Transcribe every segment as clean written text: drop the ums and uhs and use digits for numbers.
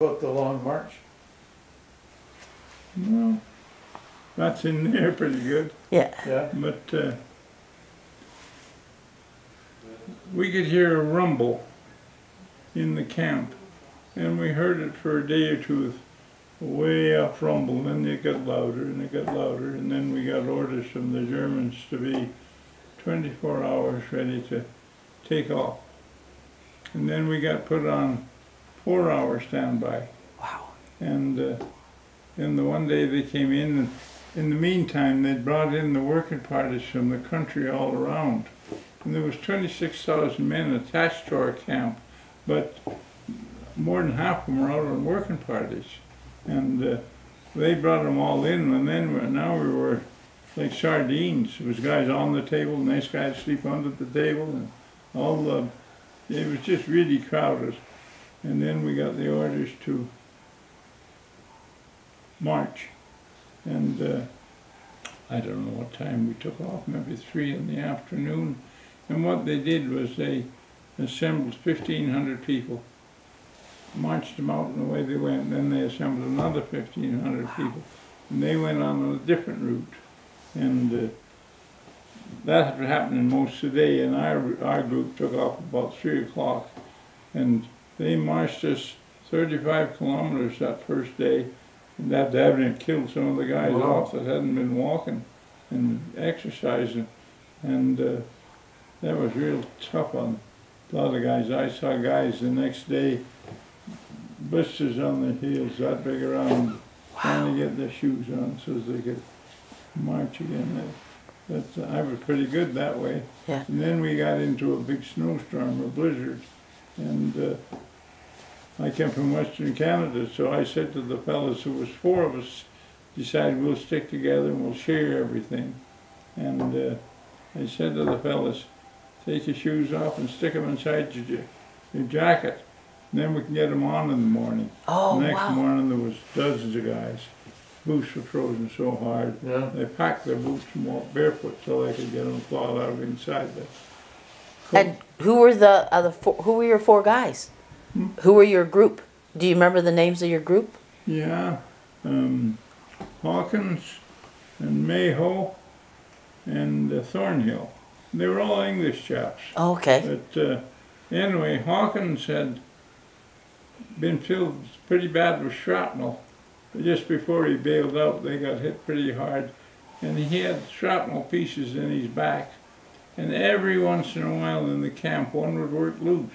About the Long March? Well, that's in there pretty good. Yeah. Yeah. But we could hear a rumble in the camp, and we heard it for a day or two, way up rumble, and then it got louder and it got louder, and then we got orders from the Germans to be 24 hours ready to take off. And then we got put on 4-hour standby. Wow. And then the one day they came in, and in the meantime they'd brought in the working parties from the country all around. And there was 26,000 men attached to our camp, but more than half of them were out on working parties. And they brought them all in, and then now we were like sardines. There was guys on the table, nice guys sleep under the table, and all it was just really crowded. And then we got the orders to march. And I don't know what time we took off, maybe 3 in the afternoon. And what they did was they assembled 1,500 people, marched them out, and away they went. Then they assembled another 1,500 people, and they went on a different route. And that had happened in most of the day, and our group took off about 3 o'clock, and they marched us 35 kilometers that first day, and that evidently killed some of the guys off that hadn't been walking and exercising, and that was real tough on a lot of guys. I saw guys the next day, blisters on their heels that big around, trying to get their shoes on so as they could march again. I was pretty good that way. Yeah. And then we got into a big snowstorm or blizzard, and I came from Western Canada, so I said to the fellas, there was 4 of us, decided we'll stick together and we'll share everything. And I said to the fellas, take your shoes off and stick them inside your jacket, and then we can get them on in the morning. Oh, the next wow. morning there was dozens of guys. Boots were frozen so hard. Yeah. They packed their boots and walked barefoot so they could get them thawed out inside the coat. And who were the other 4? Who were your 4 guys? Who were your group? Do you remember the names of your group? Yeah, Hawkins and Mayho and Thornhill. They were all English chaps. Oh, okay. But anyway, Hawkins had been filled pretty bad with shrapnel. Just before he bailed out, they got hit pretty hard, and he had shrapnel pieces in his back. And every once in a while in the camp, one would work loose,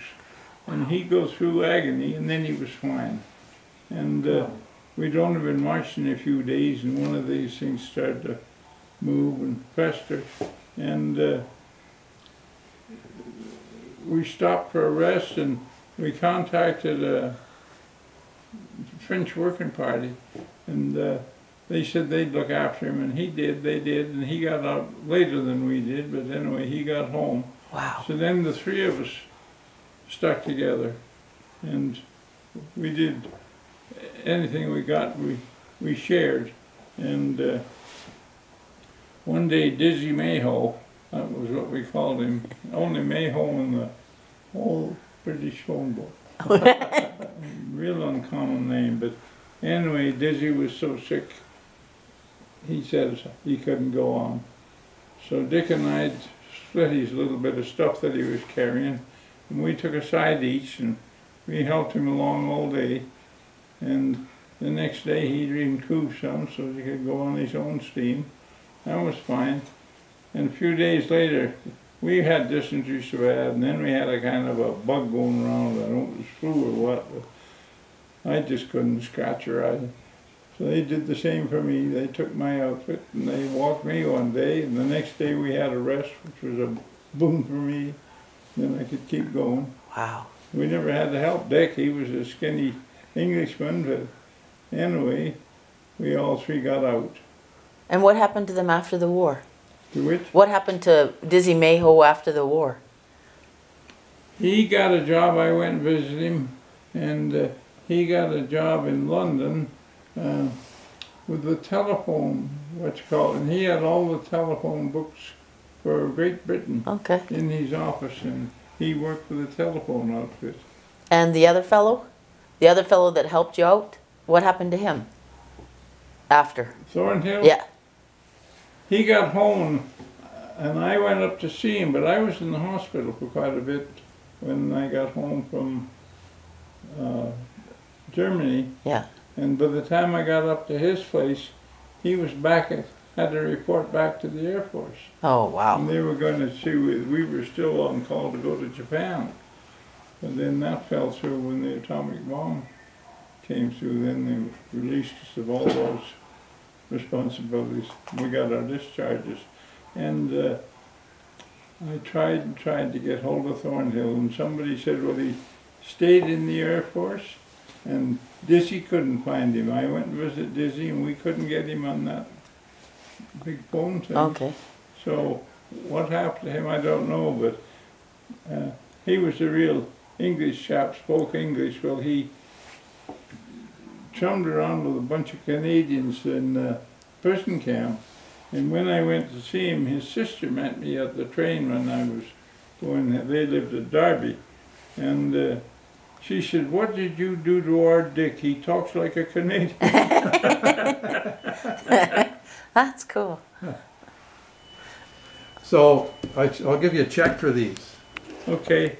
and he'd go through agony, and then he was fine. And we'd only been marching a few days, and one of these things started to move and fester, and we stopped for a rest, and we contacted a French working party, and they said they'd look after him, and they did, and he got out later than we did, but anyway, he got home. Wow. So then the 3 of us stuck together, and we did anything we got, we shared. And one day Dizzy Mayho, that was what we called him, only Mayho in the whole British phone book. Real uncommon name, but anyway, Dizzy was so sick, he said he couldn't go on. So Dick and I split his little bit of stuff that he was carrying, and we took a side each, and we helped him along all day. And the next day he'd improve some so he could go on his own steam. That was fine. And a few days later, we had dysentery so bad, and then we had a kind of a bug going around. I don't know if it was flu or what, but I just couldn't scratch her eye. So they did the same for me. They took my outfit and they walked me one day, and the next day we had a rest, which was a boon for me. Then I could keep going. Wow. We never had to help Dick. He was a skinny Englishman, but anyway, we all 3 got out. And what happened to them after the war? To which? What happened to Dizzy Mayho after the war? He got a job. I went and visited him, and he got a job in London with the telephone, and he had all the telephone books for Great Britain in his office, and he worked for the telephone outfit. And the other fellow? The other fellow that helped you out, what happened to him? After? Thornhill? Yeah. He got home, and I went up to see him, but I was in the hospital for quite a bit when I got home from Germany. Yeah. And by the time I got up to his place, he was back had to report back to the Air Force. Oh, wow. And they were going to see, we were still on call to go to Japan. But then that fell through when the atomic bomb came through. Then they released us of all those responsibilities. We got our discharges. And I tried and tried to get hold of Thornhill, and somebody said, well, he stayed in the Air Force, and Dizzy couldn't find him. I went to visit Dizzy, and we couldn't get him on that big phone thing. Okay. So what happened to him, I don't know, but he was a real English chap, spoke English. Well, he chummed around with a bunch of Canadians in prison camp. And when I went to see him, his sister met me at the train when I was going, they lived at Derby. And she said, what did you do to our Dick? He talks like a Canadian. That's cool. So I'll give you a check for these. Okay.